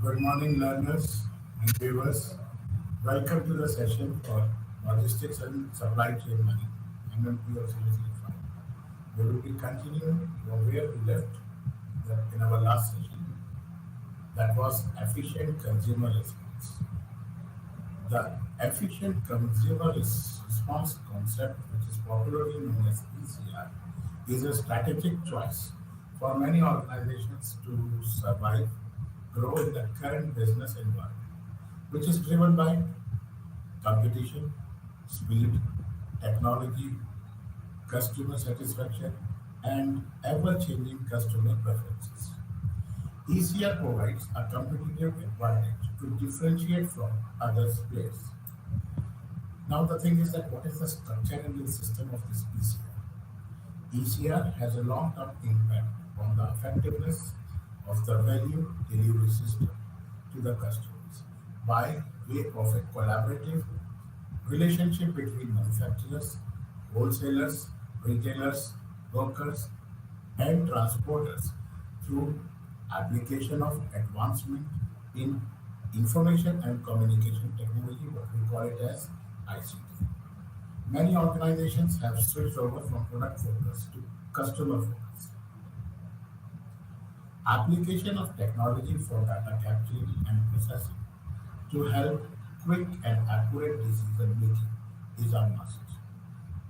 Good morning, learners and viewers. Welcome to the session for Logistics and Supply Chain Money, MMP of 005. We will be continuing from where we left in our last session. That was efficient consumer response. The efficient consumer response concept, which is popularly known as ECR, is a strategic choice for many organizations to survive, grow in the current business environment, which is driven by competition, speed, technology, customer satisfaction, and ever changing customer preferences. ECR provides a competitive advantage to differentiate from other players. Now, the thing is that what is the structure and the system of this ECR? ECR has a long term impact on the effectiveness of the value delivery system to the customers by way of a collaborative relationship between manufacturers, wholesalers, retailers, brokers, and transporters through application of advancement in information and communication technology, what we call it as ICT. Many organizations have switched over from product focus to customer focus. Application of technology for data capturing and processing to help quick and accurate decision making is a must.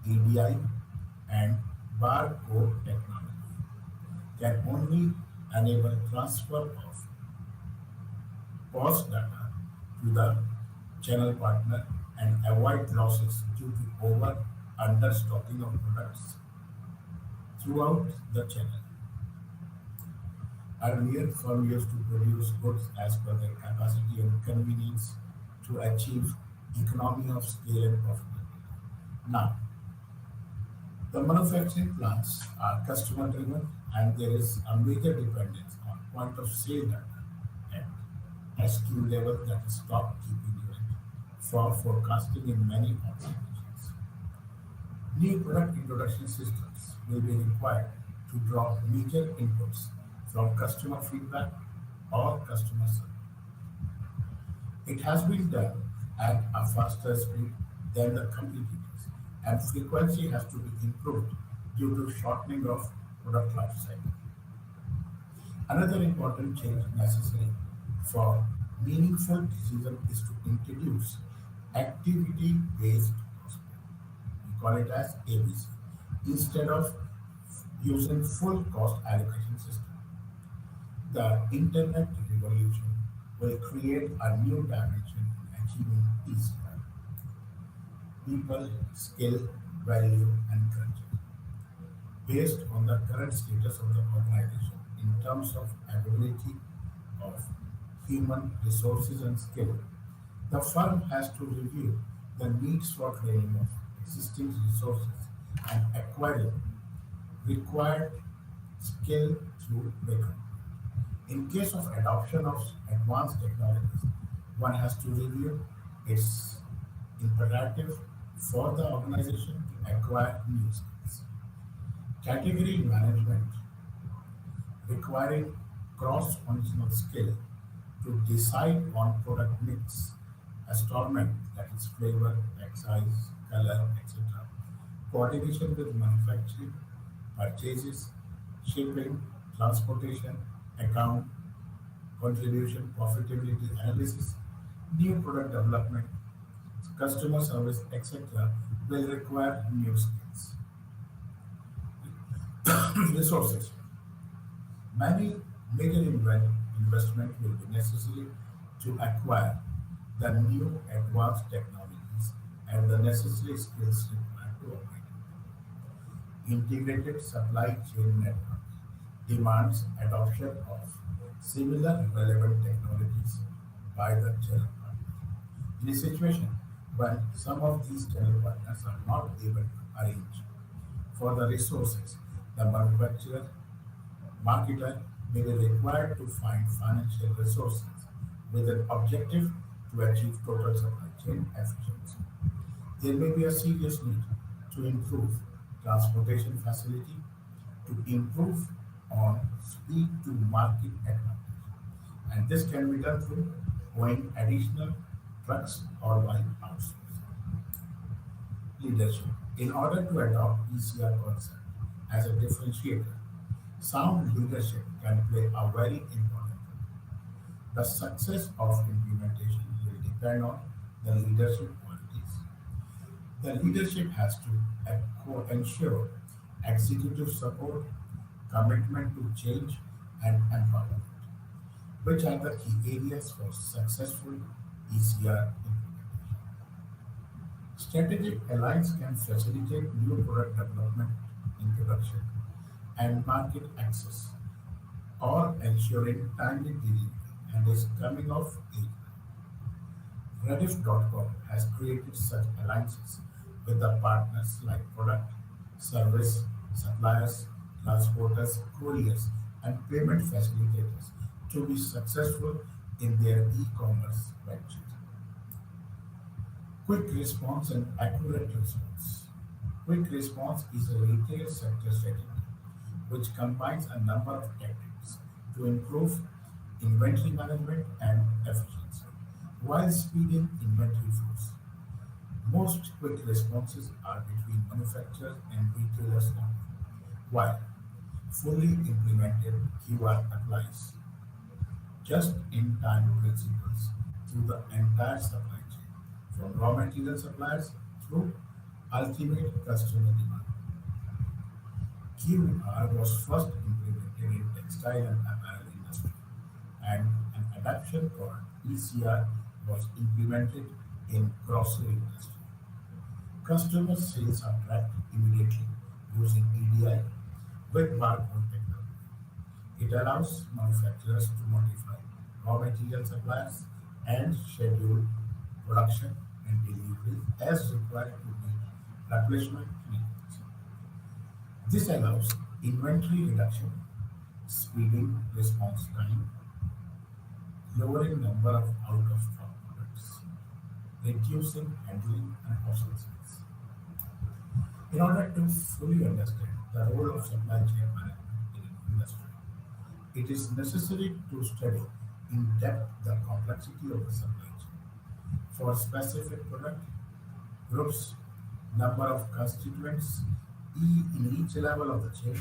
EDI and barcode technology can only enable transfer of cost data to the channel partner and avoid losses due to over understocking of products throughout the channel. Earlier, firm used to produce goods as per their capacity and convenience to achieve economy of scale and profitability. Now, the manufacturing plants are customer driven and there is a major dependence on point of sale data at SKU level, that is stock keeping unit, for forecasting in many organizations. New product introduction systems will be required to draw major inputs from customer feedback or customer survey. It has been done at a faster speed than the competitors, and frequency has to be improved due to shortening of product life cycle. Another important change necessary for meaningful decision is to introduce activity-based costing. We call it as ABC instead of using full cost allocation system. The internet revolution will create a new dimension in achieving ECR. People, skill, value, and culture. Based on the current status of the organization in terms of availability of human resources and skill, the firm has to review the needs for training of existing resources and acquiring required skill through recruitment. In case of adoption of advanced technologies, one has to review its imperative for the organization to acquire new skills. Category management requiring cross-functional skill to decide on product mix, assortment, that is flavor, pack size, color, etc. Coordination with manufacturing, purchases, shipping, transportation, account, contribution, profitability analysis, new product development, customer service, etc. will require new skills. Resources. Many major investment will be necessary to acquire the new advanced technologies and the necessary skills required to operate. Integrated supply chain network demands adoption of similar relevant technologies by the channel partner. In a situation when some of these channel partners are not able to arrange for the resources, the manufacturer, marketer may be required to find financial resources with an objective to achieve total supply chain efficiency. There may be a serious need to improve transportation facility, to improve on speed to market advantage, And this can be done through owning additional trucks or by outsourcing. Leadership. In order to adopt ECR concept as a differentiator, sound leadership can play a very important role. The success of implementation will depend on the leadership qualities. The leadership has to ensure executive support, commitment to change, and empowerment, which are the key areas for successful ECR implementation. Strategic alliance can facilitate new product development, introduction, and market access, or ensuring timely delivery and is coming of age. Rediff.com has created such alliances with the partners like product, service, suppliers, transporters, couriers, and payment facilitators to be successful in their e-commerce ventures. Quick response and accurate response. Quick response is a retail sector strategy which combines a number of tactics to improve inventory management and efficiency while speeding inventory flows. Most quick responses are between manufacturers and retailers now, while fully implemented QR applies just-in-time principles through the entire supply chain, from raw material suppliers through ultimate customer demand. QR was first implemented in textile and apparel industry, and an adaptation called ECR was implemented in grocery industry. Customer sales are tracked immediately using EDI with barcode technology. It allows manufacturers to modify raw material suppliers and schedule production and delivery as required to meet replenishment needs. This allows inventory reduction, speeding response time, lowering number of out-of-stock products, reducing handling and obsolescence. In order to fully understand the role of supply chain management in an industry, it is necessary to study in depth the complexity of the supply chain for specific product groups, number of constituents in each level of the chain,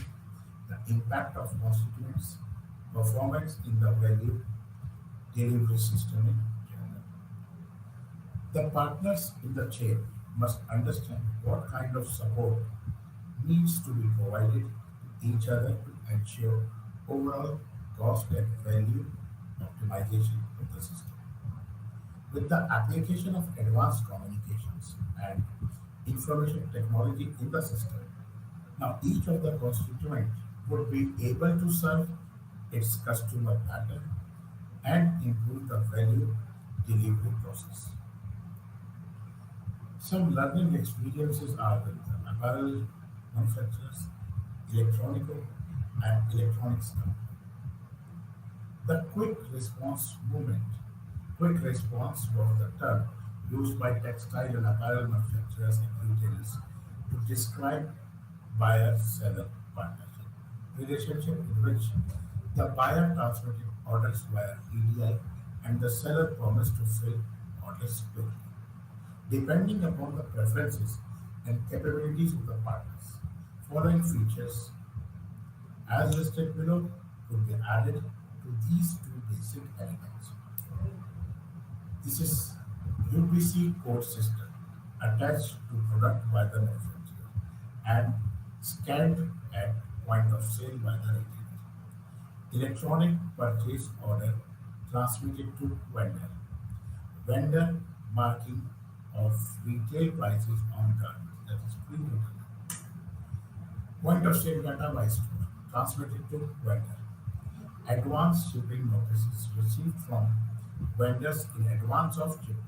the impact of constituents, performance in the value delivery system in general. The partners in the chain must understand what kind of support needs to be provided to each other to ensure overall cost and value optimization of the system. With the application of advanced communications and information technology in the system, now each of the constituent would be able to serve its customer better and improve the value delivery process. Some learning experiences are with the apparel manufacturers, electronical and electronics companies. The quick response was the term used by textile and apparel manufacturers and retailers to describe buyer-seller partnership, relationship in which the buyer transmitted orders via EDI and the seller promised to fill orders quickly, depending upon the preferences and capabilities of the partners. Following features, as listed below, could be added to these two basic elements. This is UPC code system attached to product by the manufacturer and scanned at point of sale by the retailer. Electronic purchase order transmitted to vendor. Vendor marking of retail prices on garments, that is pre-written. Point of sale data by store transmitted to vendor. Advance shipping notices received from vendors in advance of shipment.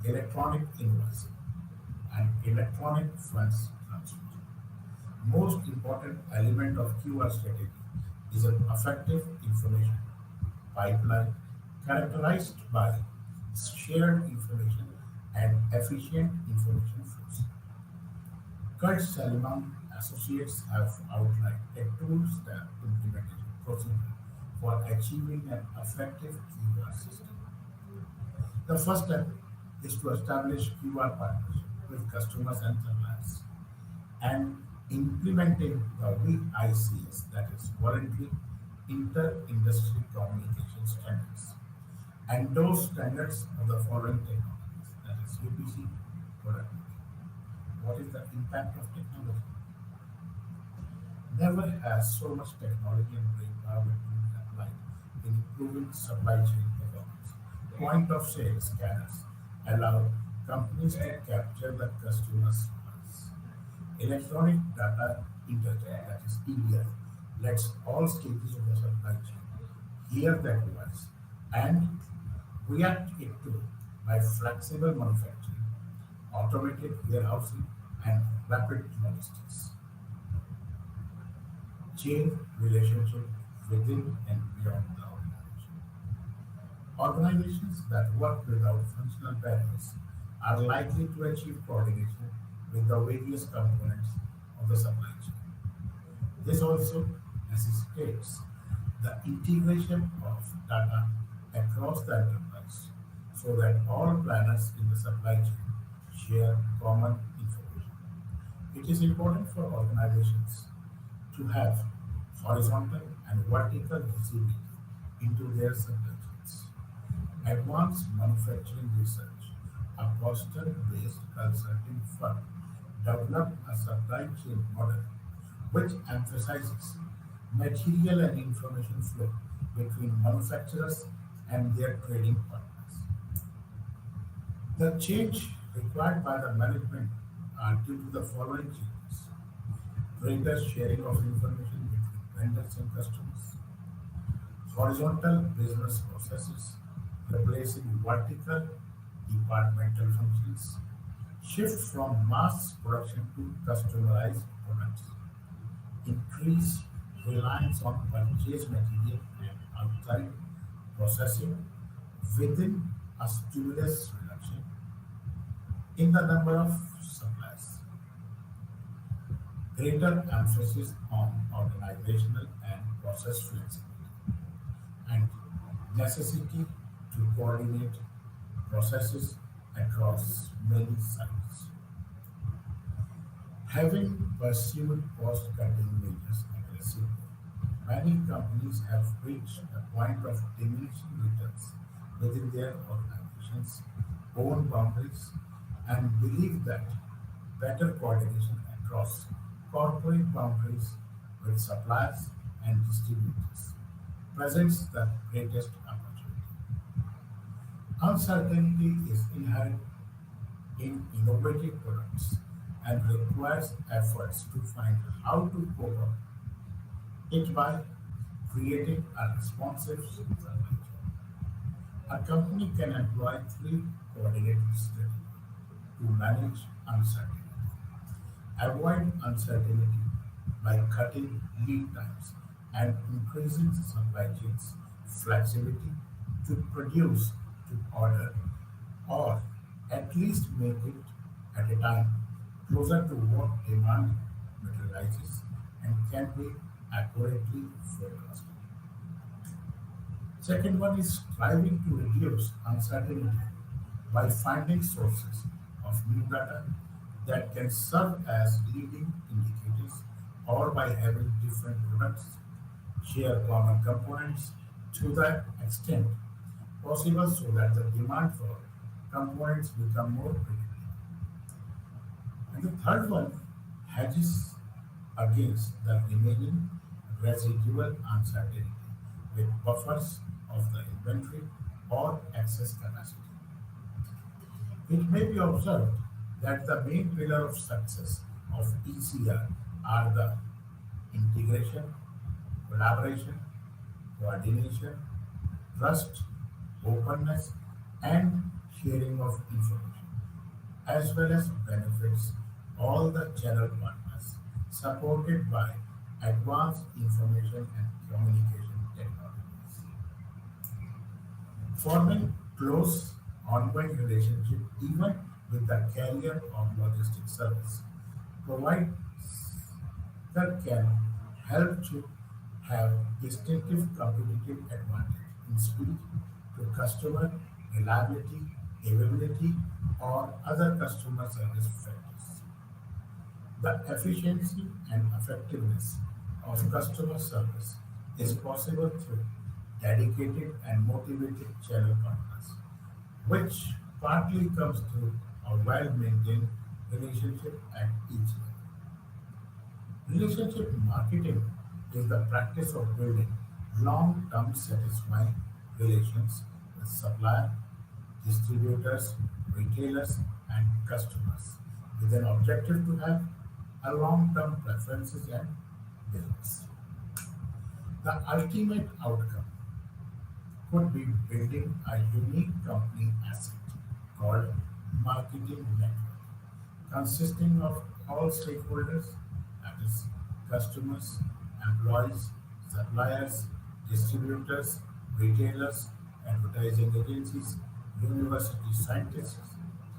Electronic invoicing and electronic funds transfer. Most important element of QR strategy is an effective information pipeline characterized by shared information and efficient information flows. Kurt Salman Associates have outlined a two-step implementation procedure for achieving an effective QR system. The first step is to establish QR partnership with customers and suppliers and implementing the VICS, that is voluntary inter-industry communication standards. And those standards of the following technologies, that is UPC productivity. What is the impact of technology? Never has so much technology and brainpower been applied in improving supply chain performance. Point of sale scanners allow companies to capture the customer's pulse. Electronic data interchange, that is EDI, lets all stages of the supply chain hear that voice and react it to by flexible manufacturing, automated warehousing, and rapid logistics. Change relationship within and beyond the organization. Organizations that work without functional barriers are likely to achieve coordination with the various components of the supply chain. This also necessitates the integration of data across the enterprise so that all planners in the supply chain share common information. It is important for organizations to have horizontal and vertical visibility into their supply chains. Advanced Manufacturing Research, a Boston-based consulting firm, developed a supply chain model which emphasizes material and information flow between manufacturers and their trading partners. The change required by the management are due to the following changes: greater sharing of information between vendors and customers, horizontal business processes replacing vertical departmental functions, shift from mass production to customized products, increase reliance on purchased material and outside processing within a stimulus reduction in the number of suppliers, greater emphasis on organizational and process flexibility, and necessity to coordinate processes across many sites. Having pursued cost-cutting measures aggressively, many companies have reached a point of diminishing returns within their organization's own boundaries and believe that better coordination across corporate boundaries with suppliers and distributors presents the greatest opportunity. Uncertainty is inherent in innovative products and requires efforts to find how to cope up it by creating a responsive supply chain. A company can employ three coordinated strategies to manage uncertainty. Avoid uncertainty by cutting lead times and increasing the supply chain's flexibility to produce to order or at least make it at a time closer to what demand materializes and can be accurately forecasted. Second one is striving to reduce uncertainty by finding sources of new data that can serve as leading indicators or by having different products share common components to the extent possible so that the demand for components become more predictable. And the third one hedges against the remaining residual uncertainty with buffers of the inventory or excess capacity. It may be observed that the main pillar of success of ECR are the integration, collaboration, coordination, trust, openness, and sharing of information, as well as benefits all the channel partners supported by advanced information and communication technologies. Forming close ongoing relationship even with the carrier of logistics service provides that can help to have distinctive competitive advantage in speed to customer, reliability, availability, or other customer service factors. The efficiency and effectiveness of customer service is possible through dedicated and motivated channel partners, which partly comes through a well-maintained relationship at each level. Relationship marketing is the practice of building long-term satisfying relations with suppliers, distributors, retailers, and customers with an objective to have a long-term preferences and business. The ultimate outcome could be building a unique company asset called marketing network, consisting of all stakeholders, that is, customers, employees, suppliers, distributors, retailers, advertising agencies, university scientists,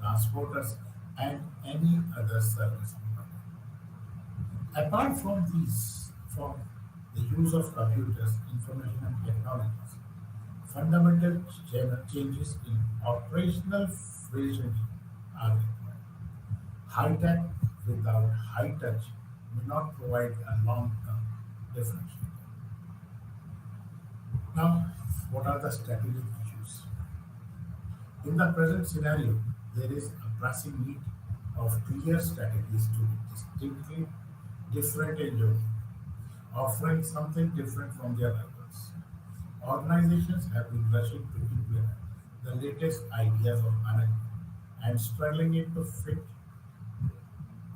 transporters, and any other service provider. Apart from these, from the use of computers, information and technologies, fundamental changes in operational relationship are required. High tech without high touch may not provide a long-term differentiator. Now, what are the strategic issues? In the present scenario, there is a pressing need of clear strategies to be distinctly different in Germany, offering something different from their rivals. Organizations have been rushing to implement the latest ideas of management and struggling it to fit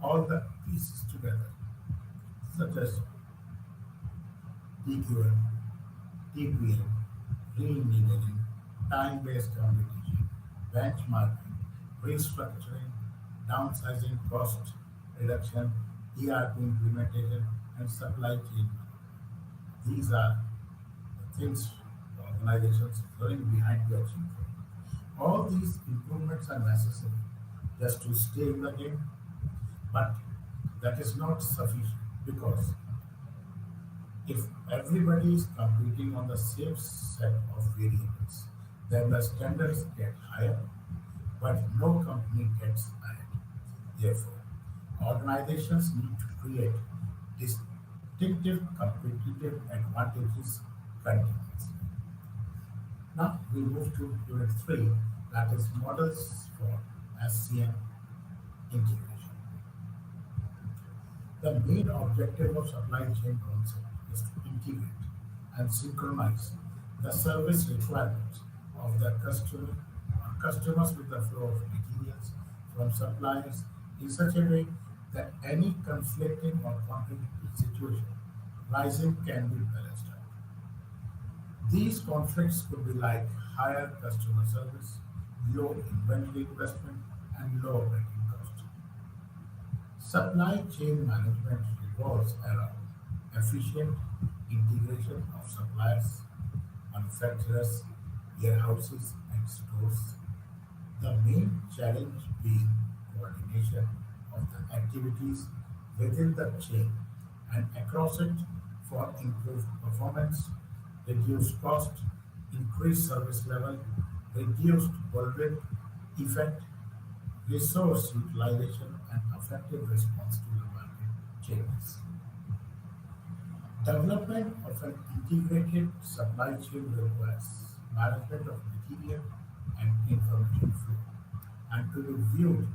all the pieces together, such as TQM, TPM, re-engineering, time-based competition, benchmarking, restructuring, downsizing, cost reduction, ERP implementation, and supply chain management. These are the things organizations are running behind to achieve. All these improvements are necessary just to stay in the game, but that is not sufficient because if everybody is competing on the same set of variables, then the standards get higher, but no company gets ahead. Therefore, organizations need to create distinctive competitive advantages continuously. Now we move to unit 3, that is models for SCM integration. The main objective of supply chain concept is to integrate and synchronize the service requirements of the customer or customers with the flow of materials from suppliers in such a way that any conflicting or contradicting situation rising can be balanced out. These conflicts could be like higher customer service, low inventory investment, and low operating cost. Supply chain management revolves around efficient integration of suppliers, manufacturers, warehouses, and stores. The main challenge being coordination of the activities within the chain and across it for improved performance, reduced cost, increased service level, reduced burden effect, resource utilization, and effective response to the market changes. Development of an integrated supply chain requires management of material and information flow and to be viewed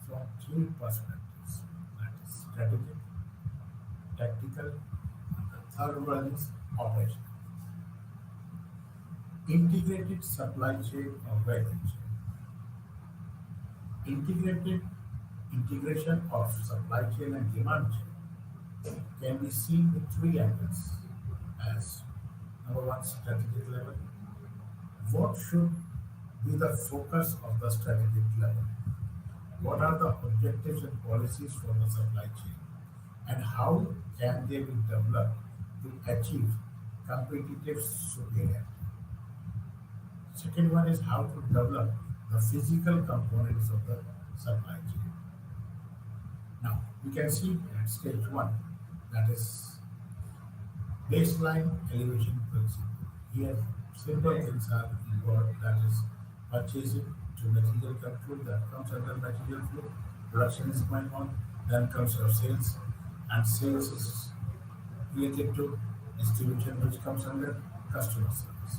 from three perspectives, that is strategic, tactical, and the third one is operational. Integrated supply chain or value chain. Integrated integration of supply chain and demand chain can be seen with three angles as number one, strategic level. What should be the focus of the strategic level? What are the objectives and policies for the supply chain? And how can they be developed to achieve competitive superiority? Second one is how to develop the physical components of the supply chain. Now, we can see at stage one, that is Baseline elevation principle. Here, simple things are involved, that is, purchasing to material control, that comes under material flow, production is going on, then comes your sales, and sales is related to distribution, which comes under customer service.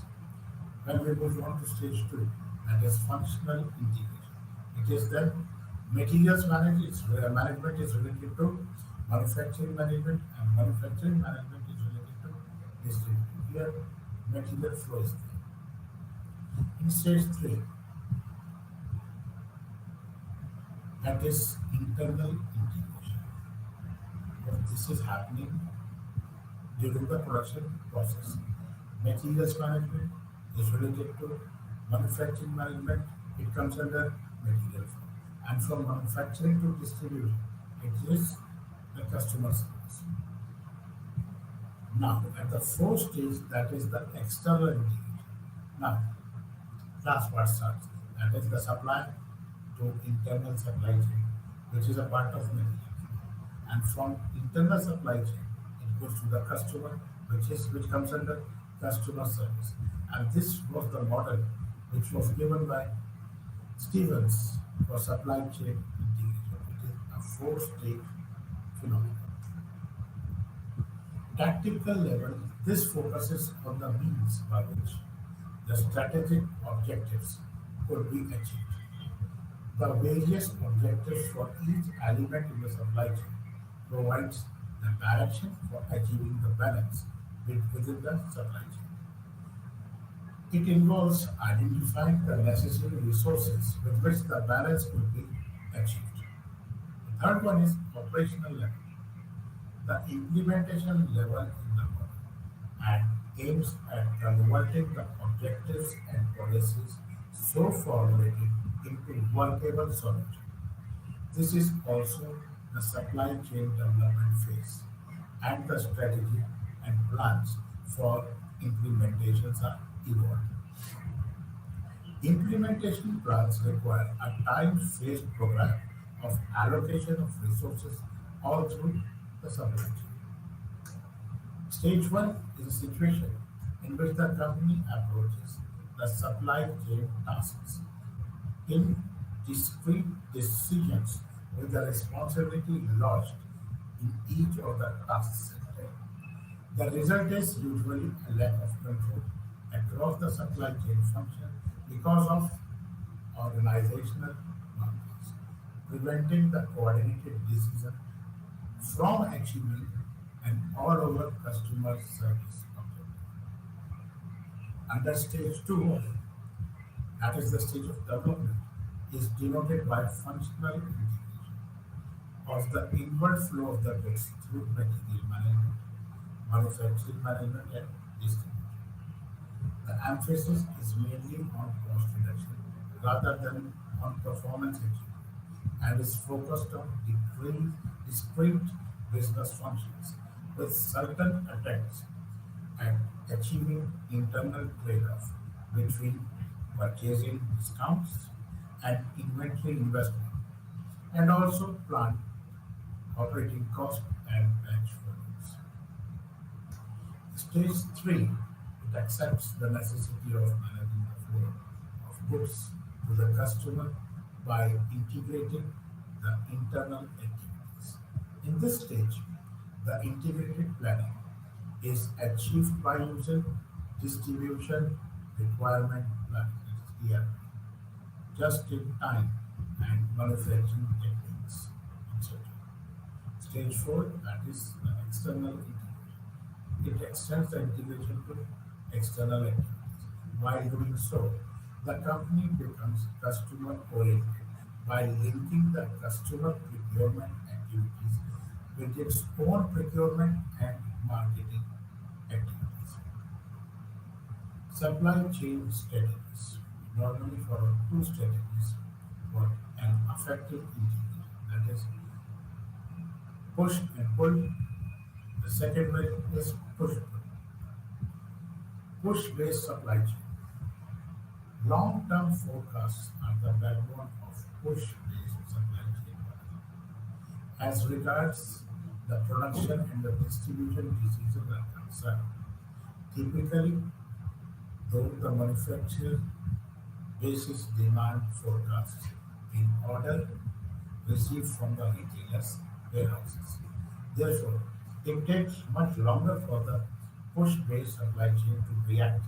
When we move on to stage two, that is functional integration. It is then materials management is related to manufacturing management, and manufacturing management is related to distribution. Here, material flow is there. In stage three, that is internal integration. But this is happening during the production process. Materials management is related to manufacturing management, it comes under material flow. And from manufacturing to distribution, it is the customer service. Now, at the fourth stage, that is the external integration. Now, last part starts. That is the supply to internal supply chain, which is a part of material flow. And from internal supply chain, it goes to the customer, which comes under customer service. And this was the model which was given by Stevens for supply chain integration. It is a four-stage phenomenon. Tactical level, this focuses on the means by which the strategic objectives could be achieved. The various objectives for each element in the supply chain provides the direction for achieving the balance within the supply chain. It involves identifying the necessary resources with which the balance could be achieved. The third one is operational level, the implementation level in the model, and aims at converting the objectives and policies so formulated into workable solutions. This is also the supply chain development phase, and the strategy and plans for implementations are evolved. Implementation plans require a time-phased program of allocation of resources all through the supply chain. Stage one is a situation in which the company approaches the supply chain tasks in discrete decisions with the responsibility lodged in each of the tasks set. The result is usually a lack of control across the supply chain function because of organizational boundaries, preventing the coordinated decision from achieving an all-over customer service objective. Under stage two, that is the stage of development, is denoted by functional integration of the inward flow of the goods through material management, manufacturing management, and distribution. The emphasis is mainly on cost reduction rather than on performance achievement, and is focused on discrete business functions with certain attempts at achieving internal trade-off between purchasing discounts and inventory investment, and also plant operating cost and batch volumes. Stage three, it accepts the necessity of managing the flow of goods to the customer by integrating the internal activities. In this stage, the integrated planning is achieved by using distribution requirement planning, that is DRP, just in time and manufacturing techniques, etc. Stage 4, that is the external integration. It extends the integration to external activities. While doing so, the company becomes customer oriented by linking the customer procurement activities with its own procurement and marketing activities. Supply chain strategies. We normally follow two strategies for an effective integration. That is push and pull. The second way is push pull. Push based supply chain. Long term forecasts are the backbone of push based supply chain model. As regards the production and the distribution decisions are concerned, So, typically, though the manufacturer bases demand forecasts in order received from the retailers' warehouses. Therefore, it takes much longer for the push-based supply chain to react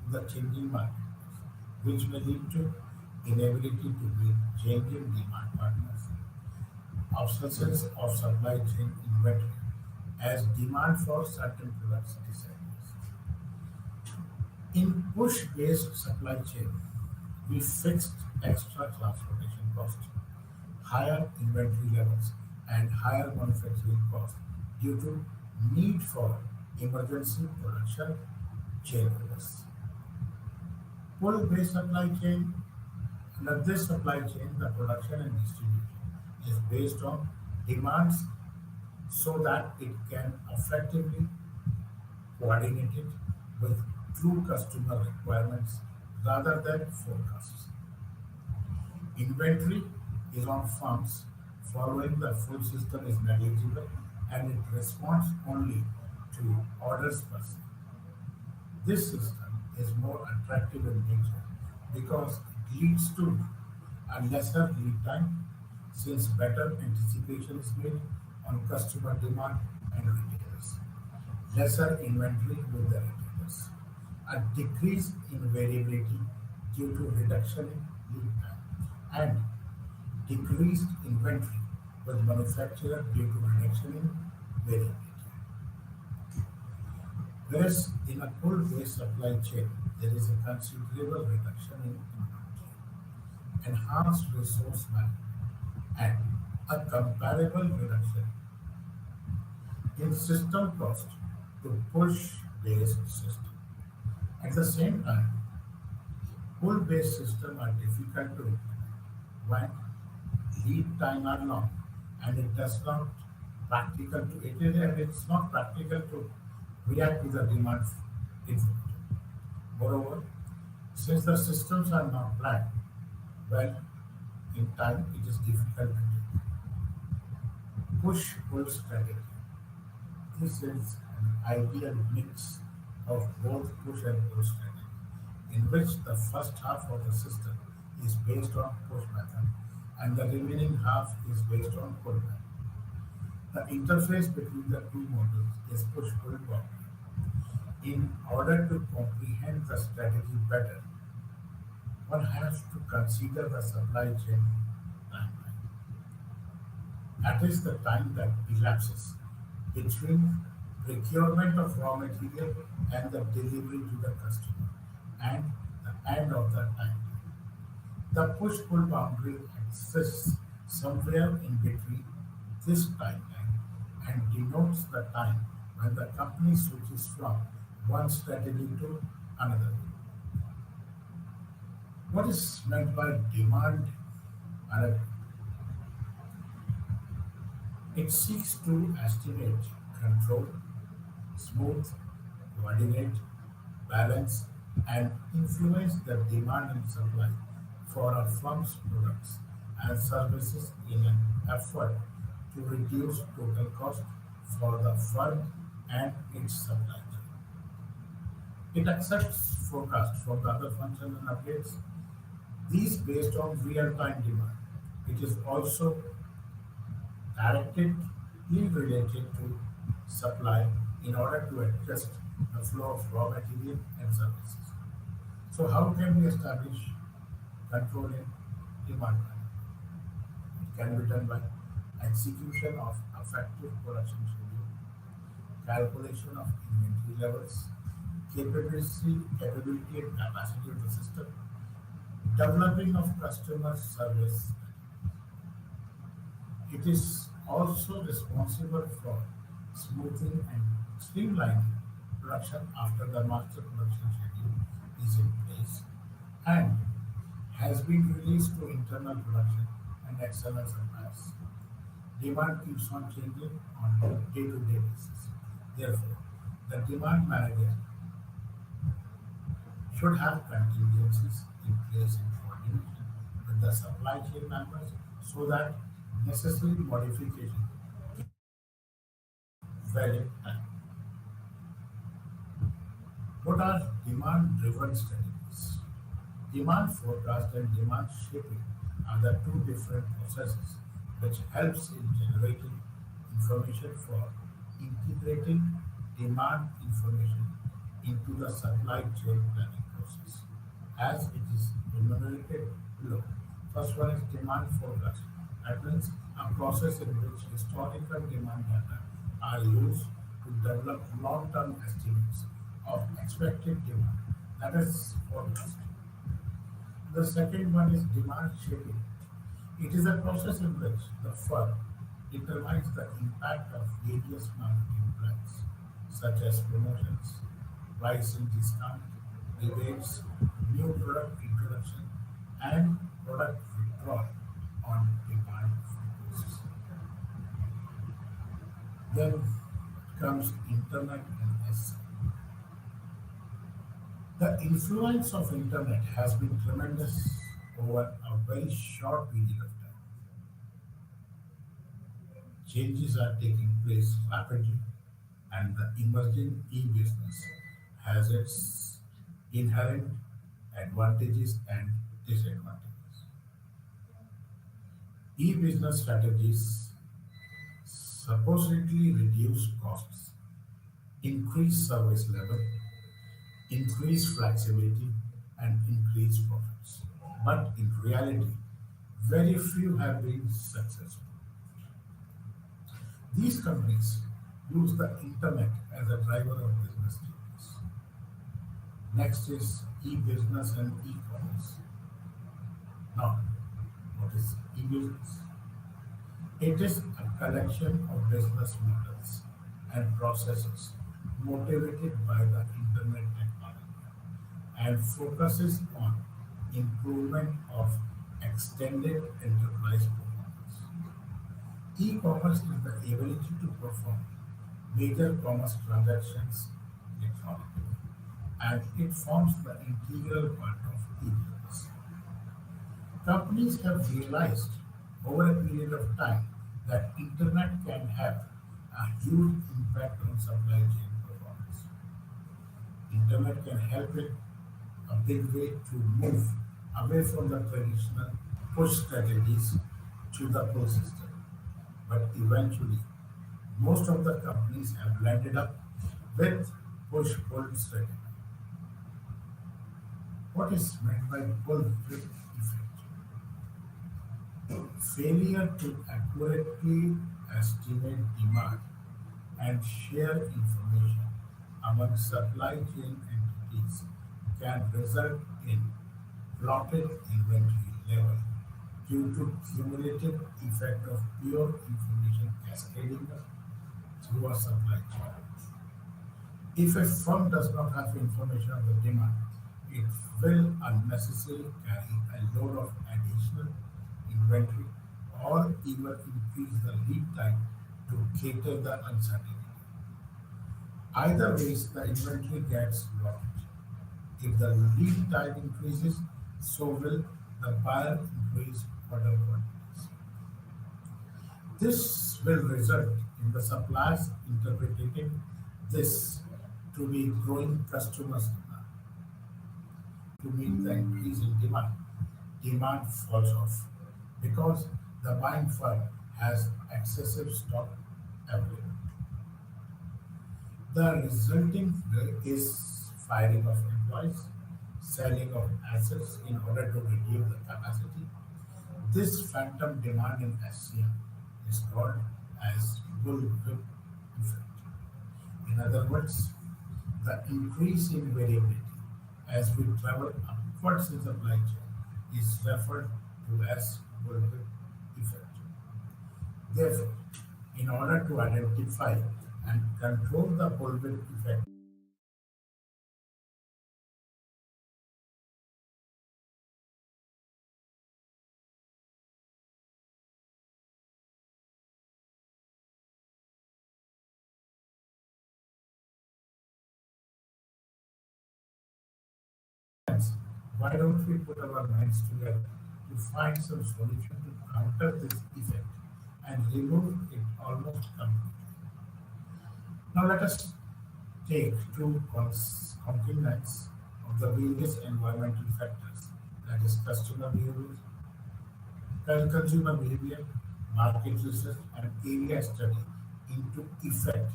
to the changing market, which may lead to inability to meet changing demand patterns, obsolescence of supply chain inventory, as demand for certain products disappears. In push-based supply chain, we fixed extra transportation costs, higher inventory levels, and higher manufacturing costs due to need for emergency production changeovers. Pull-based supply chain, under this supply chain, the production and distribution is based on demands so that it can effectively coordinate it with true customer requirements rather than forecasts. Inventory is on firms following the full system is negligible and it responds only to orders per se. This system is more attractive in nature because it leads to a lesser lead time since better anticipation is made on customer demand and retailers. Lesser inventory with the retailers. A decrease in variability due to reduction in lead time and decreased inventory with manufacturer due to reduction in variability. Whereas in a pull-based supply chain, there is a considerable reduction in inventory, enhanced resource management, and a comparable reduction in system cost to push-based system. At the same time, pull-based systems are difficult to implement when lead time are long and it does not practical to it is and it's not practical to react to the demand information. Moreover, since the systems are not planned well in time, it is difficult to do. Push-pull strategy. This is an ideal mix of both push and pull strategy, in which the first half of the system is based on push method and the remaining half is based on pull method. The interface between the two models is push-pull boundary. In order to comprehend the strategy better, one has to consider the supply chain timeline. That is the time that elapses between procurement of raw material and the delivery to the customer and the end of the timeline. The push-pull boundary exists somewhere in between this timeline and denotes the time when the company switches from one strategy to another. What is meant by demand management? It seeks to estimate, control, smooth, coordinate, balance, and influence the demand and supply for a firm's products and services in an effort to reduce total cost for the firm and its supply chain. It accepts forecasts from the other functions and updates these based on real-time demand. It is also directly related to supply in order to adjust the flow of raw material and services. So how can we establish control in demand management? It can be done by execution of effective production schedule, calculation of inventory levels, capability and capacity of the system, developing of customer service. It is also responsible for smoothing and streamlining production after the master production schedule is in place and has been released to internal production and external suppliers. Demand keeps on changing on a day-to-day basis. Therefore, the demand manager should have contingencies in place in coordination with the supply chain members so that necessary modification valid time. What are demand driven strategies? Demand forecast and demand shaping are the two different processes which helps in generating information for integrating demand information into the supply chain planning process. As it is enumerated below. First one is demand forecast. That means a process in which historical demand data are used to develop long-term estimates of expected demand. That is forecast. The second one is demand shaping. It is a process in which the firm determines the impact of various marketing plans, such as promotions, pricing discount, rebates, new product introduction, and product withdrawal on demand frequencies. Then comes internet and SI. The influence of internet has been tremendous over a very short period of time. Changes are taking place rapidly, and the emerging e-business has its inherent advantages and disadvantages. E-business strategies supposedly reduce costs, increase service level, increase flexibility, and increase profits. But in reality, very few have been successful. These companies use the internet as a driver of business changes. Next is e-business and e-commerce. Now, what is e-business? It is a collection of business models and processes motivated by the internet technology and focuses on improvement of extended enterprise performance. E-commerce is the ability to perform major commerce transactions electronically, and it forms the integral part of e-business. Companies have realized over a period of time that internet can have a huge impact on supply chain performance. Internet can help in a big way to move away from the traditional push strategies to the pull system. But eventually, most of the companies have landed up with push-pull strategy. What is meant by pull-pull effect? Failure to accurately estimate demand and share information among supply chain entities can result in bloated inventory level due to cumulative effect of pure information cascading up through a supply chain. If a firm does not have information of the demand, it will unnecessarily carry a load of additional inventory or even increase the lead time to cater the uncertainty. Either ways, the inventory gets blocked. If the lead time increases, so will the buyer increase order quantities. This will result in the suppliers interpreting this to be growing customers' demand. To meet the increase in demand, demand falls off because the buying firm has excessive stock available. The resulting is firing of employees, selling of assets in order to reduce the capacity. This phantom demand in SCM is called as bullwhip effect. In other words, the increase in variability as we travel upwards in supply chain is referred to as bullwhip effect. Therefore, in order to identify and control the bullwhip effect, why don't we put our minds together to find some solution to counter this effect and remove it almost completely? Now let us take two cognizance of the various environmental factors, that is customer behavior, consumer behavior, market research, and area study into effect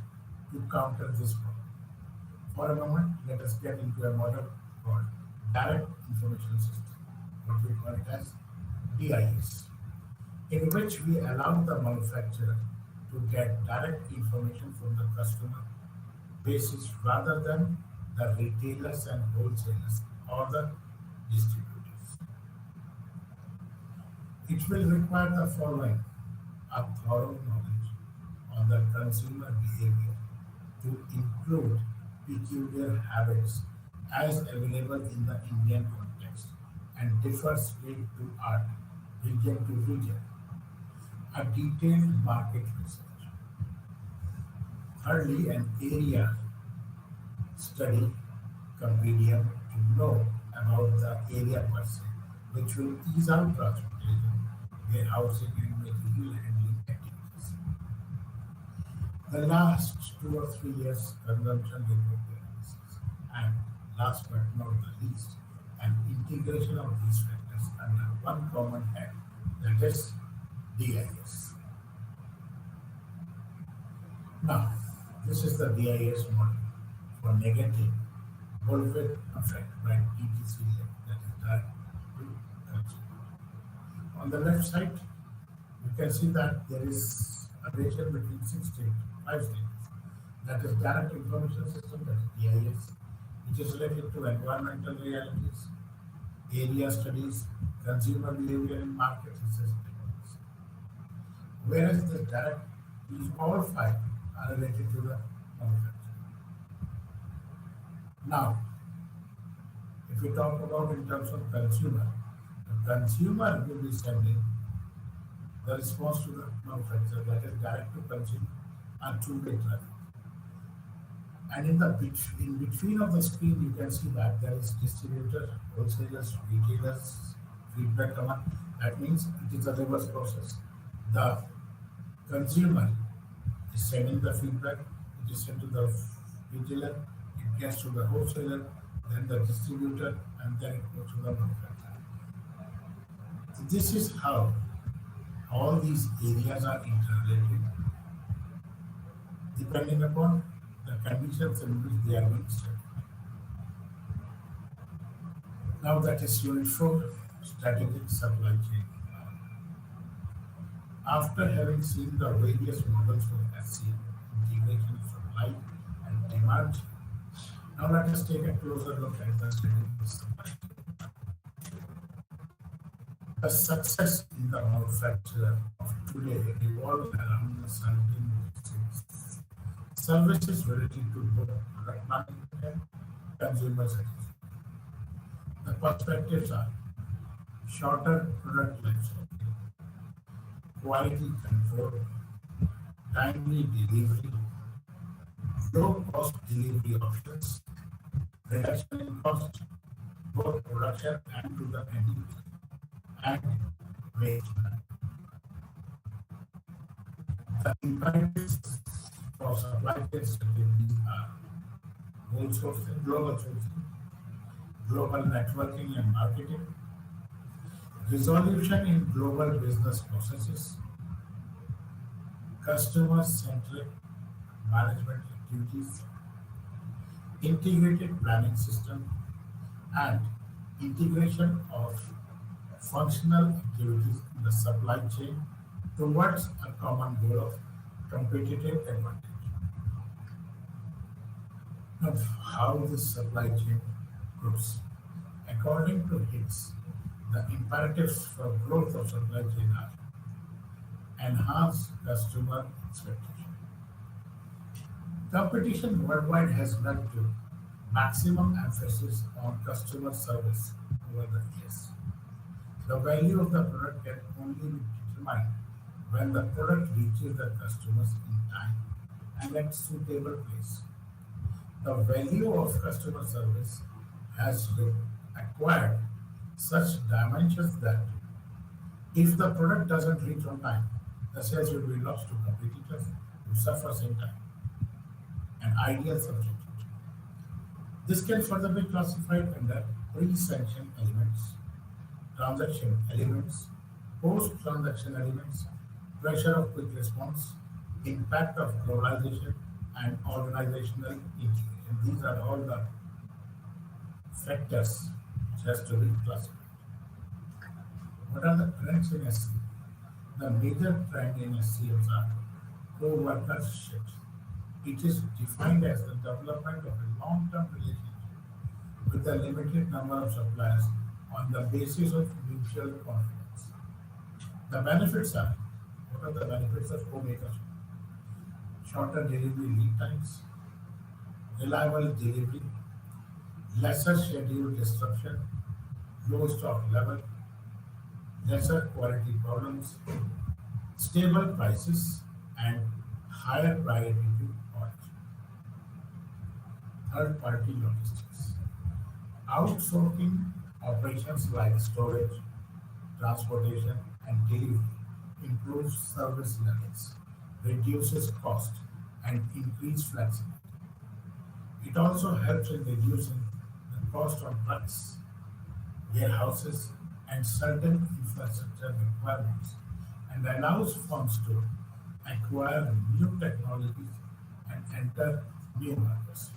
to counter this problem. For a moment, let us get into a model called Direct Information System, what we call it as DIS, in which we allow the manufacturer to get direct information from the customer basis rather than the retailers and wholesalers or the distributors. It will require the following: a thorough knowledge on the consumer behavior to include peculiar habits as available in the Indian context and differ state to art, region to region, a detailed market research, thirdly an area study compendium to know about the area per se, which will ease out transportation, warehousing, and material handling activities. The last 2 or 3 years consumption report analysis, and last but not the least, an integration of these factors under one common head, that is DIS. Now, this is the DIS model for negative Bolford effect by DTC, that is direct to consumer. On the left side, you can see that there is a ratio between 5 stages. That is direct information system, that is DIS, which is related to environmental realities, area studies, consumer behavior, and market research techniques. Whereas the direct, these all five are related to the manufacturing. Now, if we talk about in terms of consumer, the consumer will be sending the response to the manufacturer, that is direct to consumer and two-way traffic. And in between of the screen, you can see that there is distributor, wholesalers, retailers, feedback command. That means it is a reverse process. The consumer is sending the feedback, it is sent to the retailer, it gets to the wholesaler, then the distributor, and then it goes to the manufacturer. So this is how all these areas are interrelated depending upon the conditions in which they are being studied. Now that is unit 4, strategic supply chain. After having seen the various models for SC, integration of supply and demand, now let us take a closer look at the strategic supply chain. The success in the manufacture of today revolves around the certain services related to both product marketing and consumer satisfaction. The perspectives are shorter product life cycle, quality control, timely delivery, low cost delivery options, reduction in cost, both production and to the end user, and waste management. The imperatives for supply chain stability are global sourcing, global networking and marketing, resolution in global business processes, customer-centric management activities, integrated planning system, and integration of functional activities in the supply chain towards a common goal of competitive advantage. Now, how this supply chain grows. According to Hicks, the imperatives for growth of supply chain are enhance customer expectation. Competition worldwide has led to maximum emphasis on customer service over the years. The value of the product can only be determined when the product reaches the customers in time and at suitable place. The value of customer service has acquired such dimensions that if the product doesn't reach on time, the sales will be lost to competitors who suffer same time. An ideal substitute. This can further be classified under pre-sanction elements, transaction elements, post-transaction elements, pressure of quick response, impact of globalization, and organizational integration. These are all the factors which has to be classified. What are the trends in SC? The major trend in SCMs are co-worker shifts. It is defined as the development of a long-term relationship with a limited number of suppliers on the basis of mutual confidence. The benefits are, what are the benefits of co-makership? Shorter delivery lead times, reliable delivery, lesser schedule disruption, low stock level, lesser quality problems, stable prices, and higher priority to audit. Third party logistics. Outsourcing operations like storage, transportation, and delivery improves service levels, reduces cost, and increase flexibility. It also helps in reducing the cost of trucks, warehouses, and certain infrastructure requirements, and allows firms to acquire new technologies and enter new markets.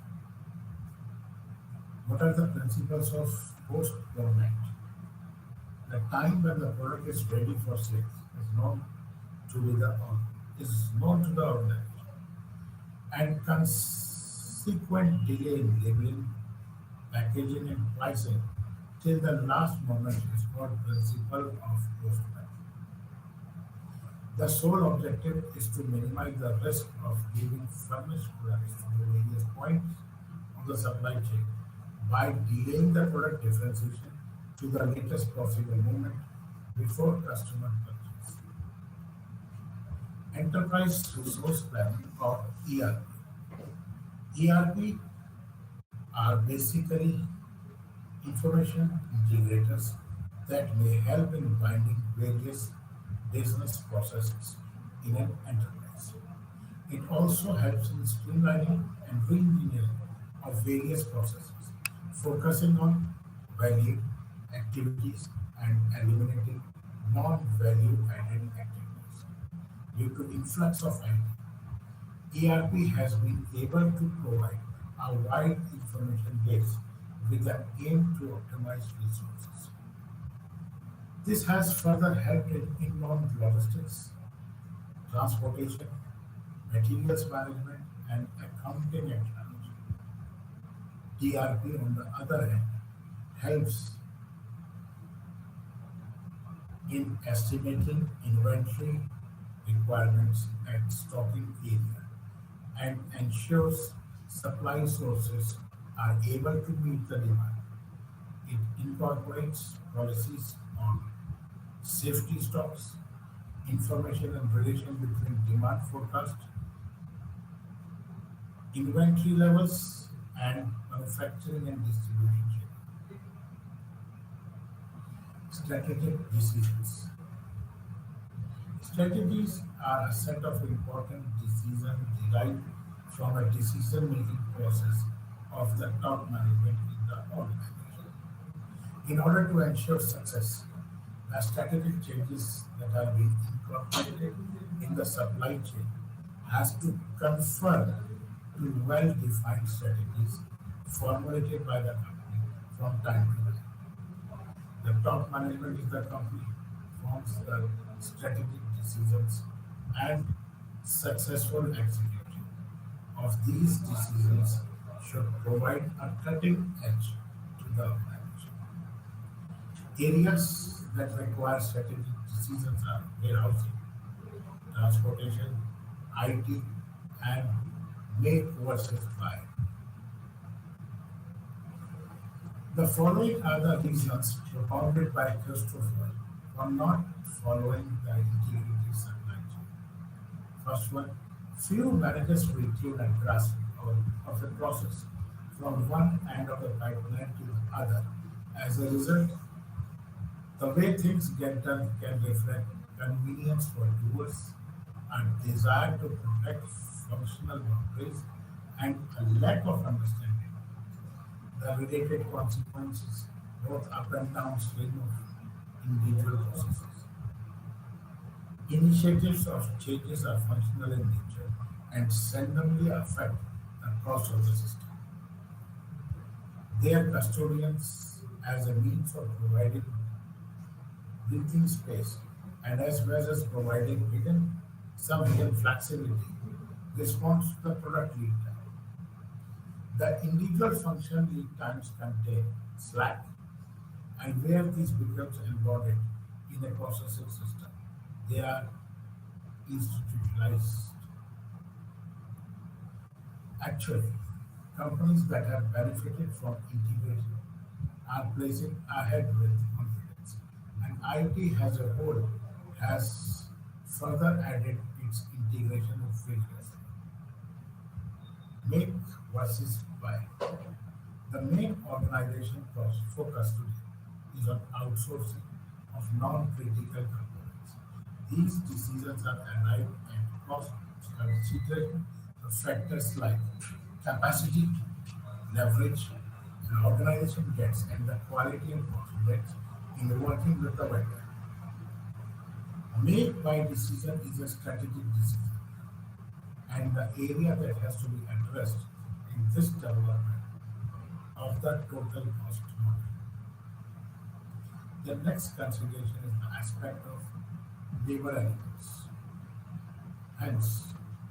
What are the principles of post-procurement? The time when the product is ready for sales to be the is known to the organization, and consequent delay in labeling, packaging, and pricing till the last moment is called principle of post-procurement. The sole objective is to minimize the risk of giving furnished products to the various points of the supply chain by delaying the product differentiation to the latest possible moment before customer purchase. Enterprise Resource Planning or ERP. ERP are basically information integrators that may help in binding various business processes in an enterprise. It also helps in streamlining and re-engineering of various processes, focusing on value activities and eliminating non-value added activities. Due to influx of IT, ERP has been able to provide a wide information base with an aim to optimize resources. This has further helped in inbound logistics, transportation, materials management, and accounting and management. DRP, on the other hand, helps in estimating inventory requirements at stocking area and ensures supply sources are able to meet the demand. It incorporates policies on safety stocks, information and relation between demand forecast, inventory levels, and manufacturing and distribution chain. Strategic decisions. Strategies are a set of important decisions derived from a decision-making process of the top management in the organization. In order to ensure success, the strategic changes that are being incorporated in the supply chain has to conform to well-defined strategies formulated by the company from time to time. The top management in the company forms the strategic decisions and successful execution of these decisions should provide a cutting edge to the organization. Areas that require strategic decisions are warehousing, transportation, IT, and make versus buy. The following are the reasons propounded by Christopher for not following the integrated supply chain. First one, few managers retain and grasp of a process from one end of the pipeline to the other. As a result, the way things get done can reflect convenience for doers, a desire to protect functional boundaries, and a lack of understanding the related consequences, both up and downstream of individual processes. Initiatives of changes are functional in nature and seldomly affect the cost of the system. They are custodians as a means of providing breathing space and as well as providing some hidden flexibility response to the product lead time. The individual function lead times contain slack and where this becomes embodied in a processing system, they are institutionalized. Actually, companies that have benefited from integration are placing ahead with confidence, and IT as a whole has further added its integration of vigorously. Make versus buy. The main organization focus today is on outsourcing of non-critical components. These decisions are arrived at cost considering the factors like capacity, leverage, an organization gets and the quality and confidence in working with the vendor. Make buy decision is a strategic decision and the area that has to be addressed in this development of the total cost model. The next consideration is the aspect of labor elements. Hence,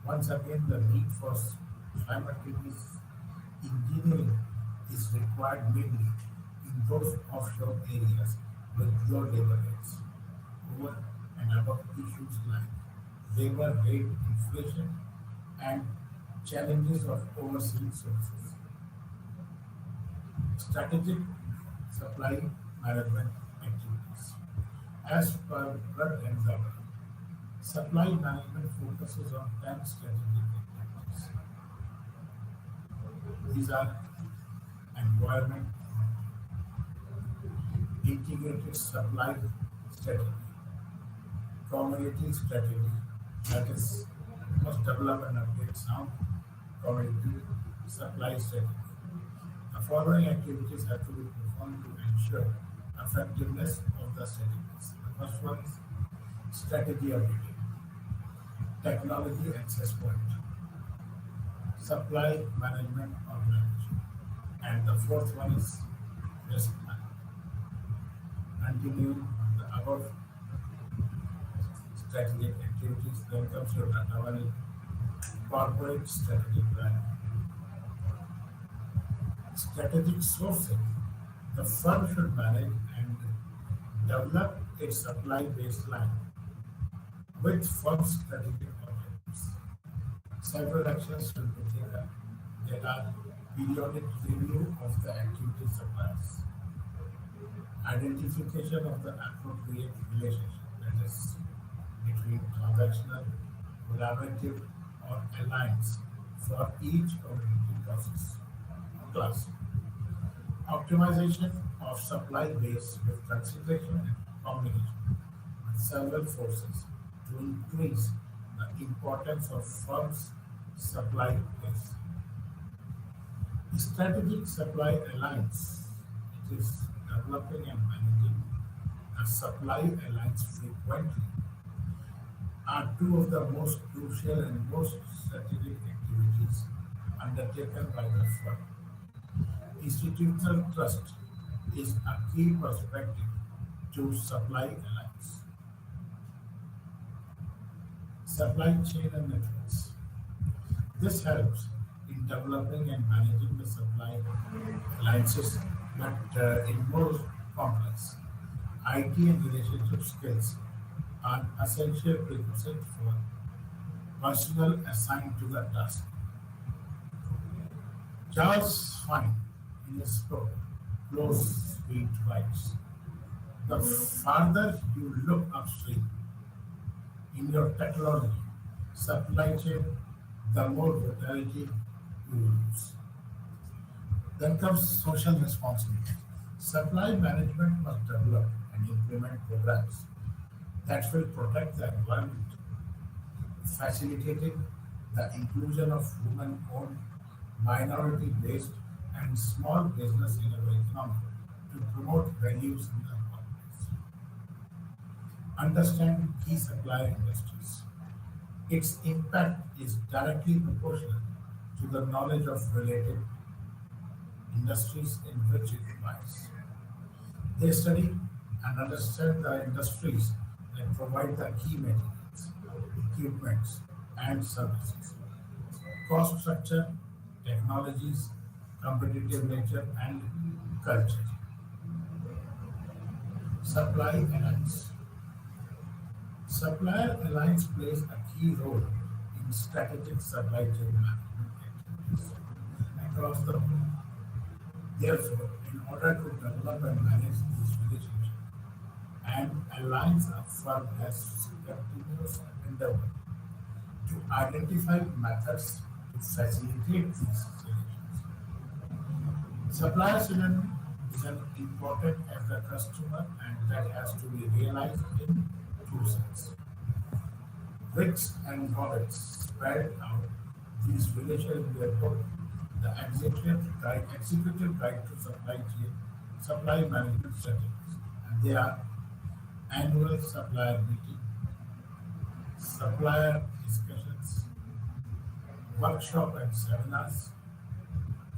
once again, the need for simultaneous engineering is required mainly in those offshore areas with low labor rates. Over and above issues like labor rate inflation and challenges of overseeing sources. Strategic supply management activities. As per Rudd and Zawar, supply management focuses on 10 strategic activities. These are environment, integrated supply strategy, commodity strategy, that is, must develop and update sound commodity supply strategy. The following activities have to be performed to ensure effectiveness of the strategies. The first one is strategy updating, technology access point, supply management organization, and the fourth one is risk management. Continuing the above strategic activities, then comes your data corporate strategic plan, strategic sourcing. The firm should manage and develop its supply baseline with firm's strategic objectives. Several actions should be taken that are periodic review of the activity suppliers, identification of the appropriate relationship, that is, between transactional, collaborative, or alliance for each community process class, optimization of supply base with consideration and combination with several forces to increase the importance of firms' supply base. Strategic supply alliance, it is developing and managing a supply alliance frequently, are two of the most crucial and most strategic activities undertaken by the firm. Institutional trust is a key perspective to supply alliance. Supply chain and networks. This helps in developing and managing the supply alliances, but in more complex. IT and relationship skills are essential prerequisite for personnel assigned to the task. Charles Fine, in his book, Close Speed Writes, the farther you look upstream in your technology, supply chain, the more vitality you lose. Then comes social responsibility. Supply management must develop and implement programs that will protect the environment, facilitating the inclusion of women-owned, minority-based, and small business in our economy to promote values in the workplace. Understanding key supply industries. Its impact is directly proportional to the knowledge of related industries in which it applies. They study and understand the industries that provide the key materials, equipments, and services, cost structure, technologies, competitive nature, and culture. Supply alliance. Supplier alliance plays a key role in strategic supply chain management activities across the world. Therefore, in order to develop and manage these relationships, an alliance of firm has continuous endeavor to identify methods to facilitate these relations. Supplier synergy is an important as the customer and that has to be realized in two senses. Bricks and models spread out these relations in their book, the executive guide to supply chain, supply management strategies. And they are annual supplier meeting, supplier discussions, workshop and seminars.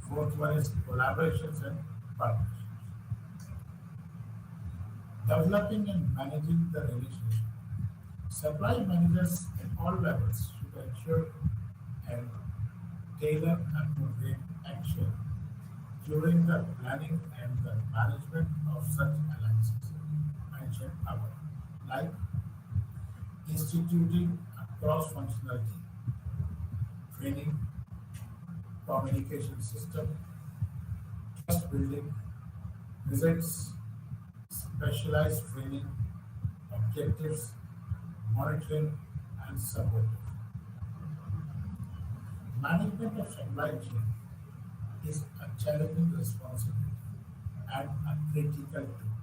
Fourth one is collaborations and partnerships. Developing and managing the relationship. Supply managers at all levels should ensure and tailor appropriate action during the planning and the management of such alliances mentioned above, like instituting a cross-functional team, training, communication system, trust building, visits, specialized training, objectives, monitoring, and support. Management of supply chain is a challenging responsibility and a critical tool.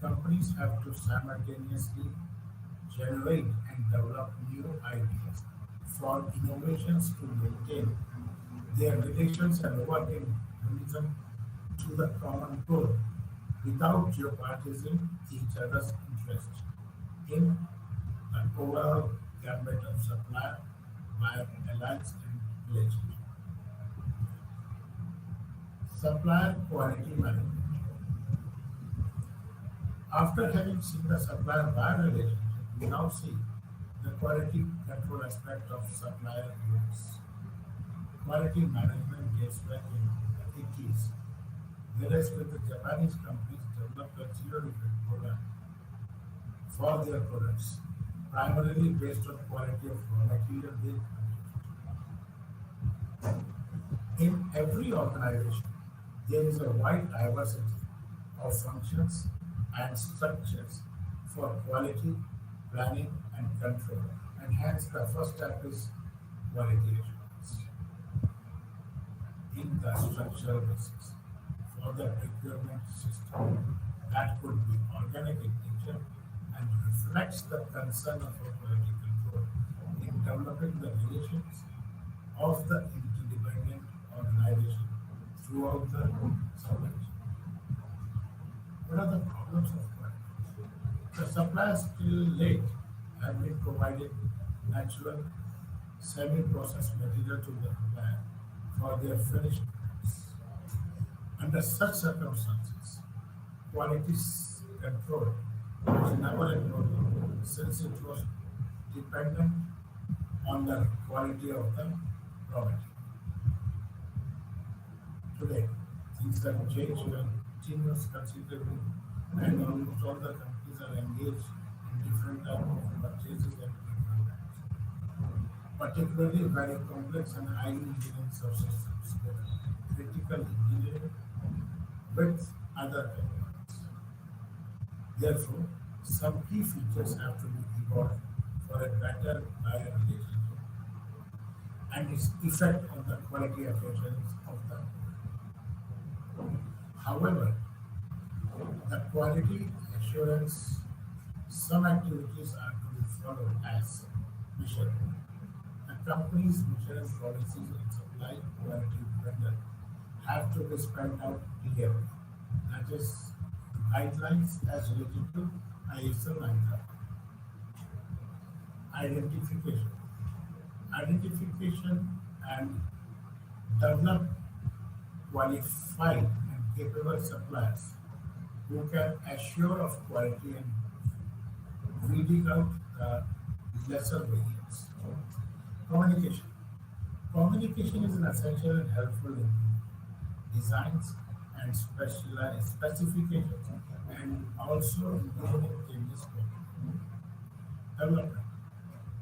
Companies have to simultaneously generate and develop new ideas for innovations to maintain their relations and work in unison to the common goal without jeopardizing each other's interests in the overall gambit of supply by alliance and relationship. Supplier quality management. After having seen the supplier buyer relationship, we now see the quality control aspect of supplier units. Quality management dates back in the 80s, whereas with the Japanese companies developed a zero defect program for their products, primarily based on quality of raw material they produce. In every organization, there is a wide diversity of functions and structures for quality, planning, and control, and hence the first step is quality assurance in the structural basis for the procurement system that could be organic in nature and reflects the concern of a quality control in developing the relations of the interdependent organization throughout the supply chain. What are the problems of quality? The suppliers till late have been providing natural semi-processed material to the client for their finished goods. Under such circumstances, quality control was never a problem since it was dependent on the quality of the raw material. Today, things have changed continuous considerably, and almost all the companies are engaged in different types of purchases and procurements, particularly very complex and highly engineered subsystems with critical engineering with other components. Therefore, some key features have to be evolved for a better buyer relationship and its effect on the quality assurance of the. However, the quality assurance, some activities are to be followed as mission. The company's mission and policies and supply quality vendor have to be spelled out clearly. That is, guidelines as related to ISO 9000. Identification. Identification and develop qualified and capable suppliers who can assure of quality and weeding out the lesser variants. Communication. Communication is an essential and helpful in designs and specifications and also engineering changes. Development.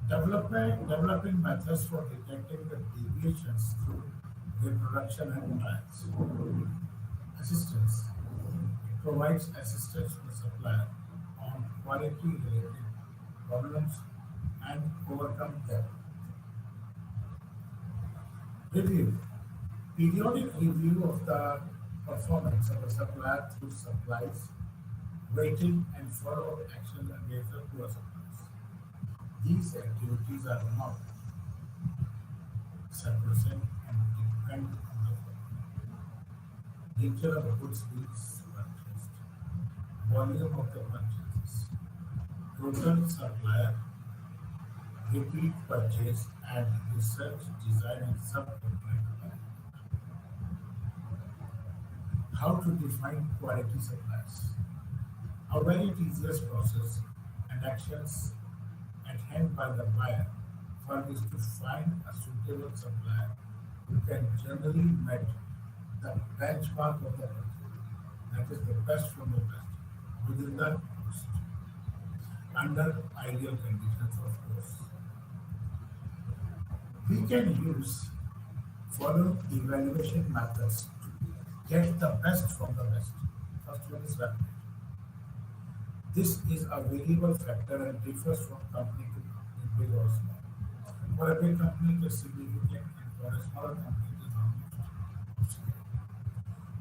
Developing methods for detecting the deviations through reproduction and trials. Assistance. It provides assistance to the supplier on quality related problems and overcome them. Review. Periodic review of the performance of the supplier through supplies, rating, and follow-up action against the poor suppliers. These activities are not separate and depend on the nature of the goods being purchased, volume of the purchases, total supplier, repeat purchase, and research, design, and subcontract. How to define quality suppliers? A very tedious process and actions at hand by the buyer for is to find a suitable supplier who can generally meet the benchmark of the market. That is the best from the best within the cost, under ideal conditions, of course. We can use follow evaluation methods to get the best from the best. First one is rapid. This is a variable factor and differs from company to company, big or small. For a big company, it is significant, and for a smaller company, it is almost zero.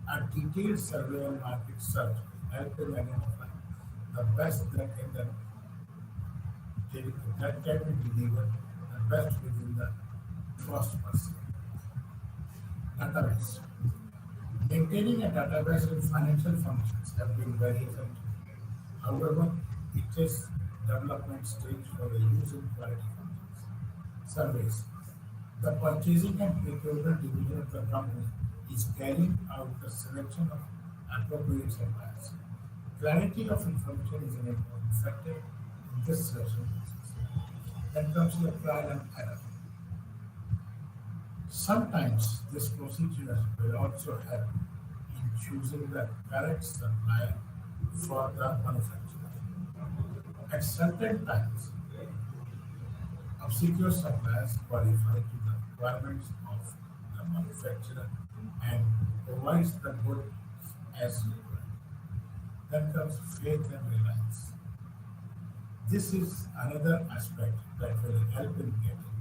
A detailed survey and market search help in identify the best that can be delivered, the best within the cost per se. Database. Maintaining a database in financial functions have been very effective. However, it is development stage for the use in quality functions. Surveys. The purchasing and procurement division of the company is carrying out the selection of appropriate suppliers. Clarity of information is an important factor in this selection process. Then comes the trial and error. Sometimes this procedure will also help in choosing the correct supplier for the manufacturer. At certain times, obscure suppliers qualify to the requirements of the manufacturer and provides the goods as required. Then comes faith and reliance. This is another aspect that will help in getting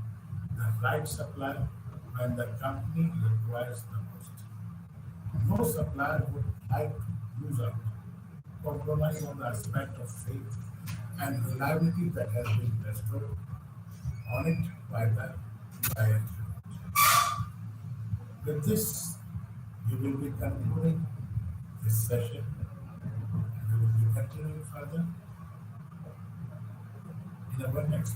the right supplier when the company requires the most. No supplier would like to lose out, compromise on the aspect of faith and reliability that has been bestowed on it by the buyer. With this, we will be concluding this session and we will be continuing further in our next